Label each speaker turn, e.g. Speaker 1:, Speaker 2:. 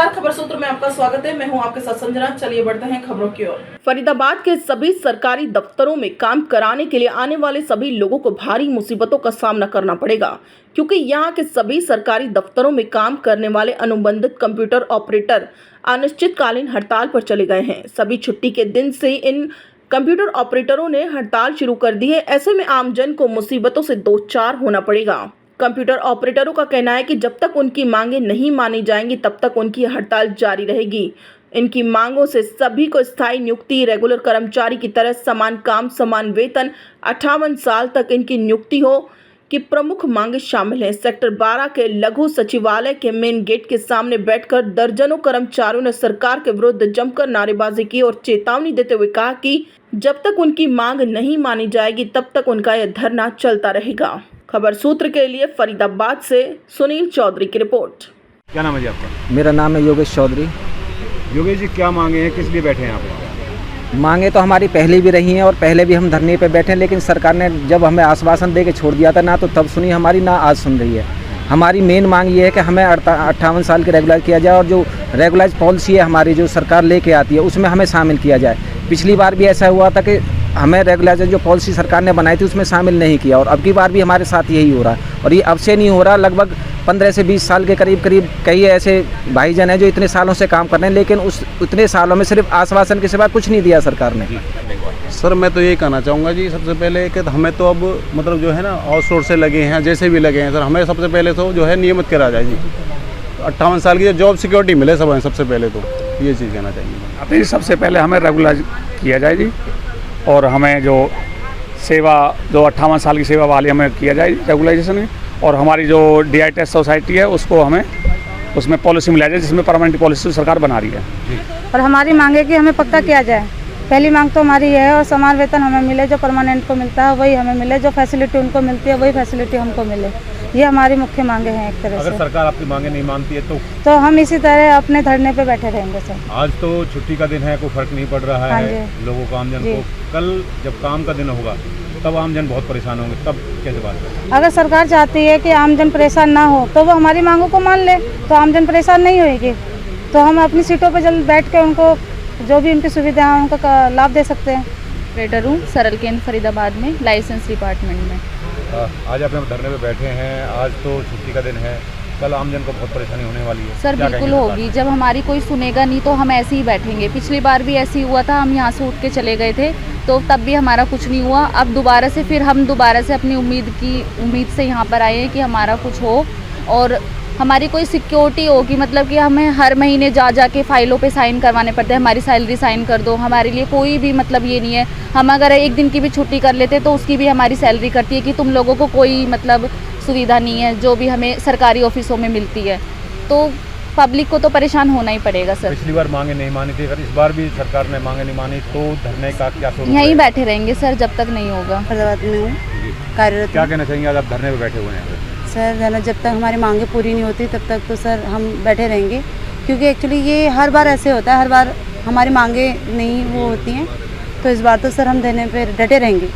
Speaker 1: नमस्कार, खबर सूत्र में आपका स्वागत है। मैं हूं आपके साथ संजना। चलिए बढ़ते हैं खबरों की ओर। फरीदाबाद के सभी सरकारी दफ्तरों में काम कराने के लिए आने वाले सभी लोगों को भारी मुसीबतों का सामना करना पड़ेगा, क्योंकि यहां के सभी सरकारी दफ्तरों में काम करने वाले अनुबंधित कंप्यूटर ऑपरेटर अनिश्चितकालीन हड़ताल पर चले गए हैं। सभी छुट्टी के दिन से इन कंप्यूटर ऑपरेटरों ने हड़ताल शुरू कर दी है। ऐसे में आमजन को मुसीबतों से दो चार होना पड़ेगा। कंप्यूटर ऑपरेटरों का कहना है कि जब तक उनकी मांगें नहीं मानी जाएंगी तब तक उनकी हड़ताल जारी रहेगी। इनकी मांगों से सभी को स्थायी नियुक्ति, रेगुलर कर्मचारी की तरह समान काम, समान वेतन, 58 साल तक इनकी नियुक्ति हो की प्रमुख मांगें शामिल हैं। सेक्टर 12 के लघु सचिवालय के मेन गेट के सामने बैठकर दर्जनों कर्मचारियों ने सरकार के विरुद्ध जमकर नारेबाजी की और चेतावनी देते हुए कहा कि जब तक उनकी मांग नहीं मानी जाएगी तब तक उनका यह धरना चलता रहेगा। खबर सूत्र के लिए फरीदाबाद से सुनील चौधरी की रिपोर्ट।
Speaker 2: क्या नाम है जी आपका?
Speaker 3: मेरा नाम है योगेश चौधरी।
Speaker 2: योगेश जी, क्या मांगे हैं, किस लिए बैठे हैं यहाँ पे?
Speaker 3: मांगे तो हमारी पहले भी रही हैं और पहले भी हम धरने पे बैठे हैं, लेकिन सरकार ने जब हमें आश्वासन दे के छोड़ दिया था ना तो तब सुनी हमारी, ना आज सुन रही है। हमारी मेन मांग ये है कि हमें 58 साल के रेगुलर किया जाए और जो रेगुलाइज पॉलिसी है हमारी जो सरकार लेके आती है उसमें हमें शामिल किया जाए। पिछली बार भी ऐसा हुआ था कि हमें रेगुलाइज जो पॉलिसी सरकार ने बनाई थी उसमें शामिल नहीं किया और अब की बार भी हमारे साथ यही हो रहा है। और ये अब से नहीं हो रहा, लगभग 15 से 20 साल के करीब कई ऐसे भाईजान हैं जो इतने सालों से काम कर रहे हैं, लेकिन उस इतने सालों में सिर्फ आश्वासन के सिवा कुछ नहीं दिया सरकार ने।
Speaker 4: सर मैं तो यही कहना चाहूँगा जी, सबसे पहले कि हमें तो अब मतलब जो है ना आउटसोर्स से लगे हैं, जैसे भी लगे हैं सर, हमें सबसे पहले तो जो है नियमित करा जाए जी। 58 साल की जो जॉब सिक्योरिटी मिले सब हमें, सबसे पहले तो ये चीज़ कहना चाहिए।
Speaker 5: अभी सबसे पहले हमें रेगुलाइज किया जाए जी, और हमें जो सेवा जो 58 साल की सेवा वाली हमें किया जाए रेगुलाइजेशन, और हमारी जो DI टेस्ट सोसाइटी है उसको हमें उसमें पॉलिसी मिला जाए जिसमें परमानेंट पॉलिसी सरकार बना रही है।
Speaker 6: और हमारी मांग है कि हमें पक्का किया जाए। पहली मांग तो हमारी ये है, और समान वेतन हमें मिले, जो परमानेंट को मिलता है वही हमें मिले, जो फैसिलिटी उनको मिलती है वही फैसिलिटी हमको मिले। ये हमारी मुख्य मांगे हैं एक तरह से।
Speaker 2: अगर सरकार आपकी मांगे नहीं मानती है तो
Speaker 6: हम इसी तरह अपने धरने पे बैठे रहेंगे सर।
Speaker 2: आज तो छुट्टी का दिन है, कोई फर्क नहीं पड़ रहा है लोगों को, आमजन को। कल जब काम का दिन होगा तब आमजन बहुत परेशान होंगे, तब कैसे बात करें?
Speaker 6: अगर सरकार चाहती है कि आमजन परेशान ना हो तो वो हमारी मांगों को मान ले, तो आमजन परेशान नहीं होगी। तो हम अपनी सीटों पर जल्द बैठ के उनको जो भी उनकी सुविधा है उनका लाभ दे सकते हैं।
Speaker 7: ऑपरेटर हूँ सरल केंद्र फरीदाबाद में, लाइसेंस डिपार्टमेंट में।
Speaker 2: आज आप धरने पे बैठे हैं, आज तो छुट्टी का दिन है, कल आमजन को बहुत परेशानी होने वाली है।
Speaker 7: सर बिल्कुल होगी, जब हमारी कोई सुनेगा नहीं तो हम ऐसे ही बैठेंगे। पिछली बार भी ऐसे ही हुआ था, हम यहाँ से उठ के चले गए थे तो तब भी हमारा कुछ नहीं हुआ। अब दोबारा से फिर हम दोबारा से अपनी उम्मीद से यहाँ पर आए हैं कि हमारा कुछ हो और हमारी कोई सिक्योरिटी होगी, मतलब कि हमें हर महीने जा के फाइलों पे साइन करवाने पड़ते हैं, हमारी सैलरी साइन कर दो। हमारे लिए कोई भी मतलब ये नहीं है, हम अगर एक दिन की भी छुट्टी कर लेते तो उसकी भी हमारी सैलरी करती है कि तुम लोगों को कोई मतलब सुविधा नहीं है जो भी हमें सरकारी ऑफिसों में मिलती है। तो पब्लिक को तो परेशान होना ही पड़ेगा सर।
Speaker 2: पिछली बार मांगे नहीं मानी थी, अगर इस बार भी सरकार ने मांगे नहीं मानी तो धरने का क्या स्वरूप?
Speaker 7: यहीं बैठे रहेंगे सर जब तक नहीं होगा।
Speaker 6: फरीदाबाद में हूँ कार्यरत।
Speaker 2: क्या कहना चाहेंगे आप धरने पे बैठे हुए हैं?
Speaker 6: सर जब तक हमारी मांगे पूरी नहीं होती तब तक तो सर हम बैठे रहेंगे, क्योंकि एक्चुअली ये हर बार ऐसे होता है, हर बार हमारी मांगे नहीं वो होती हैं, तो इस बार तो सर हम धरने पे डटे रहेंगे।